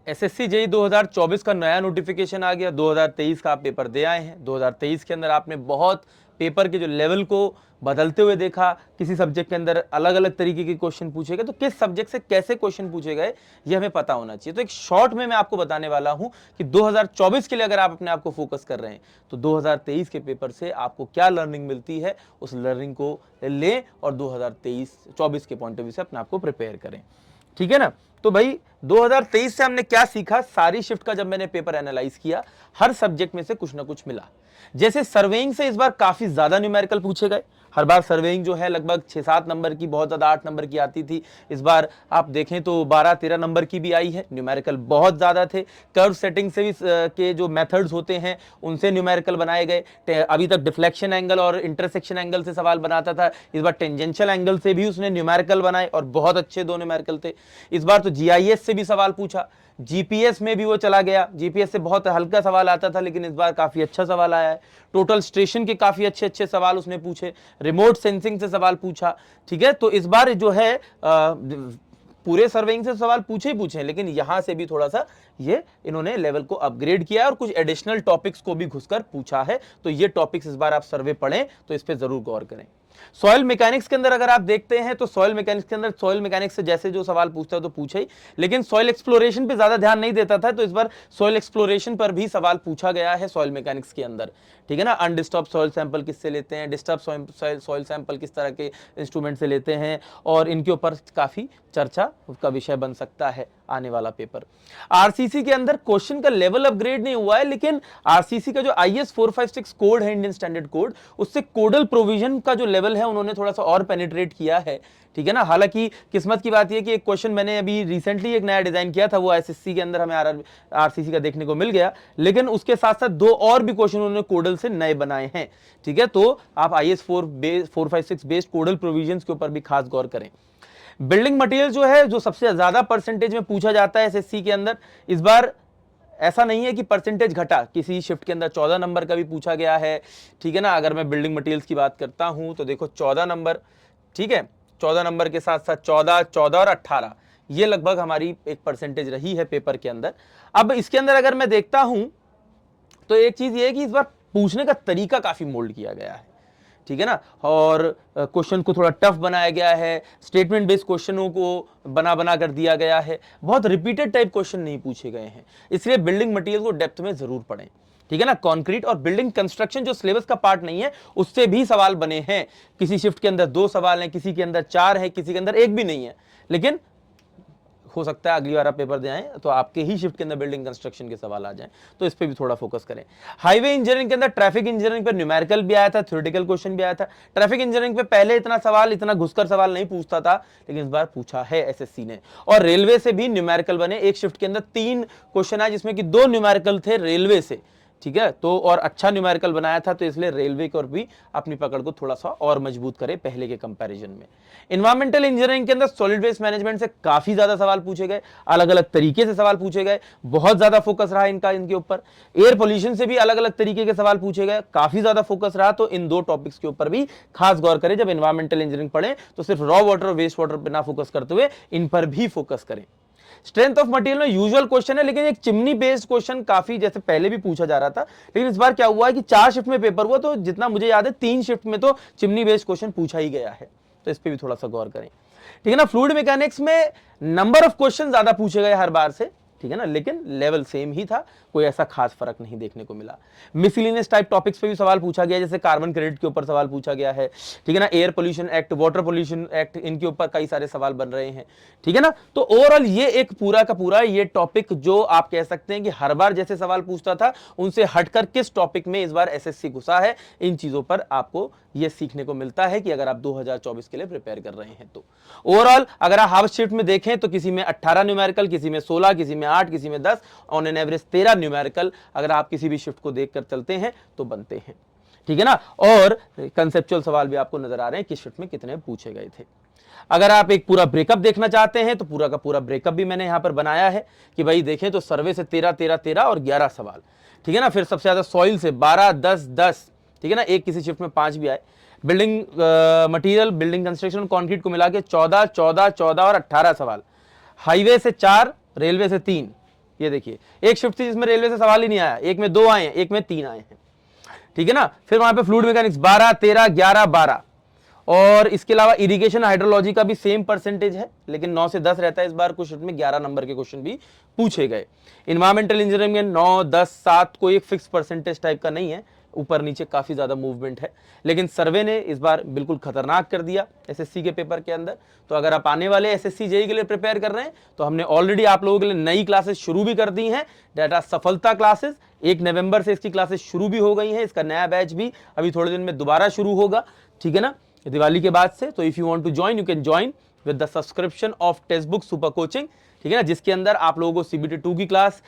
SSC JEE 2024 का नया notification आ गया। 2023 का आप पेपर दे आए हैं। 2023 के अंदर आपने बहुत पेपर के जो लेवल को बदलते हुए देखा। किसी सब्जेक्ट के अंदर अलग अलग तरीके के क्वेश्चन पूछे गए, तो किस सब्जेक्ट से कैसे क्वेश्चन पूछे गए ये हमें पता होना चाहिए। तो एक शॉर्ट में मैं आपको बताने वाला हूं कि 2024 के लिए अगर आप अपने आप को फोकस कर रहे हैं तो 2023 के पेपर से आपको क्या लर्निंग मिलती है, उस लर्निंग को लें और 2023-24 के पॉइंट ऑफ व्यू से अपने आप को प्रिपेयर करें। ठीक है ना। तो भाई 2023 से हमने क्या सीखा, सारी शिफ्ट का जब मैंने पेपर एनालाइज किया, हर सब्जेक्ट में से कुछ ना कुछ मिला। जैसे सर्वेइंग से इस बार काफी ज्यादा न्यूमेरिकल पूछे गए। हर बार सर्वेइंग जो है लगभग 6-7 नंबर की, बहुत ज्यादा 8 नंबर की आती थी। इस बार आप देखें तो 12-13 नंबर की भी आई है। न्यूमेरिकल बहुत ज्यादा थे। कर्व सेटिंग से भी के जो मेथड्स होते हैं उनसे न्यूमेरिकल बनाए गए। अभी तक डिफ्लेक्शन एंगल और इंटरसेक्शन एंगल से सवाल बनाता था, इस बार टेंजेंशियल एंगल से भी उसने न्यूमेरिकल बनाए और बहुत अच्छे 2 न्यूमेरिकल थे। इस बार तो जीआईएस से भी सवाल पूछा, जीपीएस में भी वो चला गया। जीपीएस से बहुत हल्का सवाल आता था, लेकिन इस बार काफी अच्छा सवाल आया है। टोटल स्टेशन के काफी अच्छे अच्छे सवाल उसने पूछे। रिमोट सेंसिंग से सवाल पूछा। ठीक है, तो इस बार जो है पूरे सर्वेइंग से सवाल पूछे ही पूछे, लेकिन यहां से भी थोड़ा सा ये इन्होंने लेवल को अपग्रेड किया और कुछ एडिशनल टॉपिक्स को भी घुसकर पूछा है। तो ये टॉपिक्स इस बार आप सर्वे पढ़ें तो इस पे जरूर गौर करें। सॉइल मैकेनिक्स के अंदर अगर आप देखते हैं तो सॉइल मैकेनिक्स के अंदर सॉइल मैकेनिक्स से जैसे जो सवाल पूछता है तो पूछे ही, लेकिन सॉइल एक्सप्लोरेशन पे ज्यादा ध्यान नहीं देता था। तो इस बार सॉइल एक्सप्लोरेशन पर भी सवाल पूछा गया है सॉइल मैकेनिक्स के अंदर। ठीक है ना। अनडिस्टर्ब सॉइल सैंपल किससे लेते हैं, डिस्टर्ब सॉइल सैंपल किस तरह के इंस्ट्रूमेंट से लेते हैं, और इनके ऊपर काफी चर्चा का विषय बन सकता है आने वाला पेपर। आरसीसी के अंदर क्वेश्चन का लेवल अपग्रेड नहीं हुआ है, लेकिन आरसीसी का जो आईएस 456 कोड है, इंडियन स्टैंडर्ड कोड, उससे कोडल प्रोविजन का जो लेवल है उन्होंने थोड़ा सा और पेनिट्रेट किया है। ठीक है ना। हालांकि किस्मत की बात यह कि एक क्वेश्चन मैंने अभी रिसेंटली एक नया डिजाइन किया था, वो एसएससी के अंदर हमें आरसीसी का देखने को मिल गया, लेकिन उसके साथ साथ 2 और भी क्वेश्चन उन्होंने कोडल से नए बनाए हैं। ठीक है, तो आप आईएस 456 बेस्ड कोडल प्रोविजंस के ऊपर भी खास गौर करें। बिल्डिंग मटेरियल जो है, जो सबसे ज्यादा परसेंटेज में पूछा जाता है एसएससी के अंदर, इस बार ऐसा नहीं है कि परसेंटेज घटा, किसी शिफ्ट के अंदर 14 नंबर का भी पूछा गया है। ठीक है ना। अगर मैं बिल्डिंग मटेरियल्स की बात करता हूं तो देखो 14 नंबर, ठीक है, 14 नंबर के साथ साथ 14, 14 और 18, ये लगभग हमारी एक परसेंटेज रही है पेपर के अंदर। अब इसके अंदर अगर मैं देखता हूं तो एक चीज ये है कि इस बार पूछने का तरीका काफी मोल्ड किया गया है। ठीक है ना। और क्वेश्चन को थोड़ा टफ बनाया गया है, स्टेटमेंट बेस्ड क्वेश्चनों को बना बना कर दिया गया है, बहुत रिपीटेड टाइप क्वेश्चन नहीं पूछे गए हैं। इसलिए बिल्डिंग मटेरियल को डेप्थ में जरूर पढ़ें। ठीक है ना। कंक्रीट और बिल्डिंग कंस्ट्रक्शन जो सिलेबस का पार्ट नहीं है, उससे भी सवाल बने हैं। किसी शिफ्ट के अंदर 2 सवाल हैं, किसी के अंदर 4 है, किसी के अंदर 1 भी नहीं है, लेकिन हो सकता है अगली बार आप पेपर दे आए तो आपके ही शिफ्ट के अंदर बिल्डिंग कंस्ट्रक्शन के सवाल आ जाएं, तो इस पे भी थोड़ा फोकस करें। हाईवे इंजीनियरिंग के अंदर ट्रैफिक इंजीनियरिंग पर न्यूमेरिकल भी आया था, थ्योरेटिकल क्वेश्चन भी आया था। ट्रैफिक इंजीनियरिंग पे पहले इतना घुसकर सवाल नहीं पूछता था, लेकिन इस बार पूछा है एसएससी ने। और रेलवे से भी न्यूमेरिकल बने। एक शिफ्ट के अंदर 3 क्वेश्चन आए, जिसमें कि 2 न्यूमेरिकल थे रेलवे से। ठीक है, तो और अच्छा न्यूमेरिकल बनाया था, तो इसलिए रेलवे को भी अपनी पकड़ को थोड़ा सा और मजबूत करे पहले के कंपैरिजन में। एनवायरमेंटल इंजीनियरिंग के अंदर सॉलिड वेस्ट मैनेजमेंट से काफी ज्यादा सवाल पूछे गए, अलग अलग तरीके से सवाल पूछे गए, बहुत ज्यादा फोकस रहा इनके ऊपर। एयर पोल्यूशन से भी अलग अलग तरीके के सवाल पूछे गए, काफी ज्यादा फोकस रहा। तो इन 2 टॉपिक्स के ऊपर भी खास गौर करें। जब एनवायरमेंटल इंजीनियरिंग पढ़ें तो सिर्फ रॉ वाटर और वेस्ट वाटर पर ना फोकस करते हुए इन पर भी फोकस करें। स्ट्रेंथ ऑफ मटेरियल में यूजुअल क्वेश्चन है, लेकिन एक चिमनी बेस्ड क्वेश्चन काफी जैसे पहले भी पूछा जा रहा था, लेकिन इस बार क्या हुआ है कि 4 शिफ्ट में पेपर हुआ, तो जितना मुझे याद है 3 शिफ्ट में तो चिमनी बेस्ड क्वेश्चन पूछा ही गया है, तो इस पे भी थोड़ा सा गौर करें। ठीक है ना। फ्लूइड मैकेनिक्स में नंबर ऑफ क्वेश्चन ज्यादा पूछे गए हर बार से, ठीक है ना, लेकिन लेवल सेम ही था, कोई ऐसा खास फर्क नहीं देखने को मिला। मिसलिनियस टाइप टॉपिक्स पे भी सवाल पूछा गया, जैसे कार्बन क्रेडिट के ऊपर सवाल पूछा गया है। ठीक है ना। Air pollution act, water pollution act, इनके ऊपर कई सारे सवाल बन रहे हैं। ठीक है ना। तो ओवरऑल ये एक पूरा का पूरा ये टॉपिक जो आप कह सकते हैं कि हर बार जैसे सवाल पूछता था उनसे हटकर किस टॉपिक में इस बार एसएससी घुसा है, इन चीजों पर आपको यह सीखने को मिलता है कि अगर आप 2024 के लिए प्रिपेयर कर रहे हैं तो। ओवरऑल अगर आप हाफ शिफ्ट में देखें तो किसी में 18 न्यूमेरिकल, किसी में 16, किसी में 8, किसी में 10, ऑन एन एवरेज 13 न्यूमेरिकल अगर आप किसी भी शिफ्ट को देखकर चलते हैं तो बनते हैं। ठीक है ना। और कंसेप्चुअल सवाल भी आपको नजर आ रहे हैं किस शिफ्ट में कितने पूछे गए थे। अगर आप एक पूरा ब्रेकअप देखना चाहते हैं तो पूरा का पूरा ब्रेकअप भी मैंने यहां पर बनाया है कि भाई देखें तो सर्वे से 13, 13, 13 और 11 सवाल। ठीक है ना। फिर सबसे ज्यादा सॉइल से 12, 10, 10। ठीक है ना। एक किसी शिफ्ट में 5 भी आए। Building material, building construction, concrete को मिला के 14, 14, 14 और 18 सवाल। हाईवे से 4, रेलवे से 3, ये देखिए एक शिफ्ट थी जिसमें रेलवे से सवाल ही नहीं आया, एक में 2 आए हैं, एक में 3 आए हैं, ठीक है ना। फिर वहां पे फ्लूइड मैकेनिक्स 12, 13, 11, 12 और इसके अलावा इरिगेशन हाइड्रोलॉजी का भी सेम परसेंटेज है, लेकिन 9 से 10 रहता है। इस बार कुछ में 11 नंबर के क्वेश्चन भी पूछे गए। इन्वायरमेंटल इंजीनियरिंग में 9, 10, 7 कोई एक फिक्स परसेंटेज टाइप का नहीं है, ऊपर नीचे काफी ज्यादा मूवमेंट है। लेकिन सर्वे ने इस बार बिल्कुल खतरनाक कर दिया एसएससी के पेपर के अंदर। तो अगर आप आने वाले एसएससी जेईई के लिए प्रिपेयर कर रहे हैं तो हमने ऑलरेडी आप लोगों के लिए नई क्लासेस शुरू भी कर दी हैं, डाटा सफलता क्लासेस। 1 नवंबर से इसकी क्लासेस शुरू भी हो गई हैं, इसका नया बैच भी अभी थोड़े दिन में दोबारा शुरू होगा, ठीक है ना, दिवाली के बाद से। तो if you want to join you can join with the subscription of text book super coaching, ठीक है ना, जिसके अंदर आप लोगों को सीबीटी 2 की क्लास,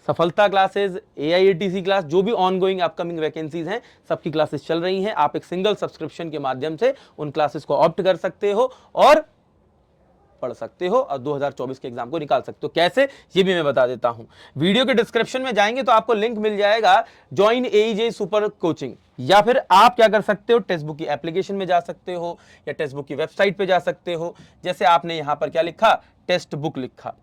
सफलता क्लासेस, एआईएटीसी क्लास, जो भी ऑनगोइंग अपकमिंग वैकेंसीज हैं सबकी क्लासेस चल रही हैं। आप एक सिंगल सब्सक्रिप्शन के माध्यम से उन क्लासेस को ऑप्ट कर सकते हो और पढ़ सकते हो और 2024 के एग्जाम को निकाल सकते हो। कैसे, ये भी मैं बता देता हूं। वीडियो के डिस्क्रिप्शन में जाएंगे तो आपको लिंक मिल जाएगा ज्वाइन एईजे सुपर कोचिंग, या फिर आप क्या कर सकते हो, टेक्स्ट बुक की एप्लीकेशन में जा सकते हो या टेक्स्ट बुक की वेबसाइट पे जा सकते हो। जैसे आपने यहां पर क्या लिखा, टेक्स्ट बुक लिखा,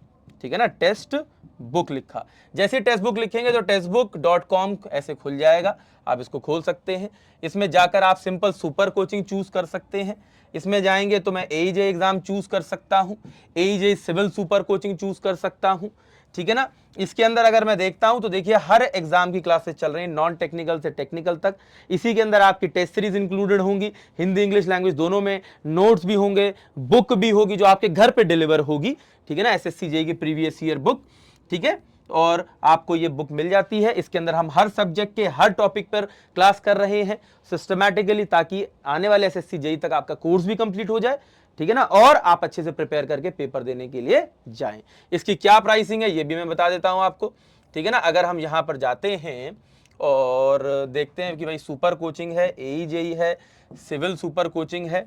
ठीक है ना, टेक्स्ट बुक लिखा। जैसे टेक्स्ट बुक लिखेंगे तो textbook.com ऐसे खुल जाएगा, आप इसको खोल सकते हैं। इसमें जाकर आप सिंपल सुपर कोचिंग चूज कर सकते हैं। इसमें जाएंगे तो मैं एईजे एग्जाम चूज कर सकता हूं, एईजे सिविल सुपर कोचिंग चूज कर सकता हूं, ठीक है ना। इसके अंदर अगर मैं देखता हूं तो देखिए हर एग्जाम की क्लासेस चल रही हैं, नॉन टेक्निकल से टेक्निकल तक। इसी के अंदर आपकी टेस्ट सीरीज इंक्लूडेड होंगी, हिंदी इंग्लिश लैंग्वेज दोनों में, नोट्स भी होंगे, बुक भी होगी जो आपके घर पे डिलीवर होगी, ठीक है ना, एसएससी जेईई की प्रीवियस ईयर बुक, ठीक है। और आपको ये बुक मिल जाती है। इसके अंदर हम हर सब्जेक्ट के हर टॉपिक पर क्लास कर रहे हैं सिस्टमैटिकली, ताकि आने वाले एसएससी जेईई तक आपका कोर्स भी कंप्लीट हो जाए, ठीक है ना, और आप अच्छे से प्रिपेयर करके पेपर देने के लिए जाएं। इसकी क्या प्राइसिंग है ये भी मैं बता देता हूं आपको, ठीक है ना। अगर हम यहां पर जाते हैं और देखते हैं कि भाई सुपर कोचिंग है, एई जेईई है, सिविल सुपर कोचिंग है,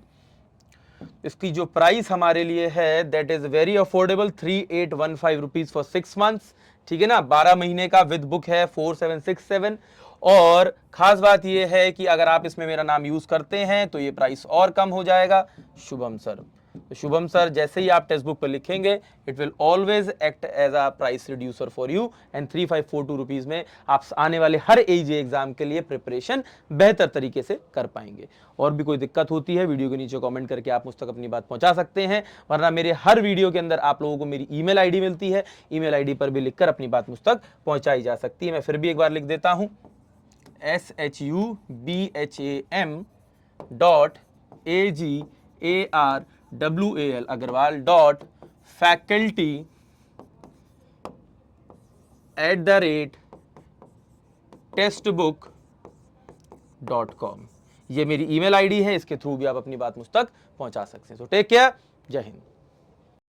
इसकी जो प्राइस हमारे लिए है that is very affordable, 3815 rupees for 6 months, ठीक है ना। 12 महीने का विद बुक है 4767। और खास बात यह है कि अगर आप इसमें मेरा नाम यूज करते हैं तो ये प्राइस और कम हो जाएगा, शुभम सर। तो शुभम सर जैसे ही आप टेक्स्ट बुक पर लिखेंगे it will always act as a price reducer for you, and 3542 rupees में आप आने वाले हर एईजे एग्जाम के लिए प्रिपरेशन बेहतर तरीके से कर पाएंगे। और भी कोई दिक्कत होती है वीडियो के नीचे कमेंट करके आप मुझ तक अपनी बात पहुंचा सकते हैं, वरना मेरे हर वीडियो के अंदर आप लोगों को मेरी ईमेल आईडी मिलती है, ईमेल आईडी पर भी लिखकर अपनी बात मुझ तक पहुंचाई जा सकती है। मैं फिर भी एक बार लिख देता हूं, shubhansar@textbook.com। ये मेरी ईमेल आईडी है, इसके थ्रू भी आप अपनी बात मुझ तक पहुंचा सकते हैं। तो टेक केयर, जय हिंद।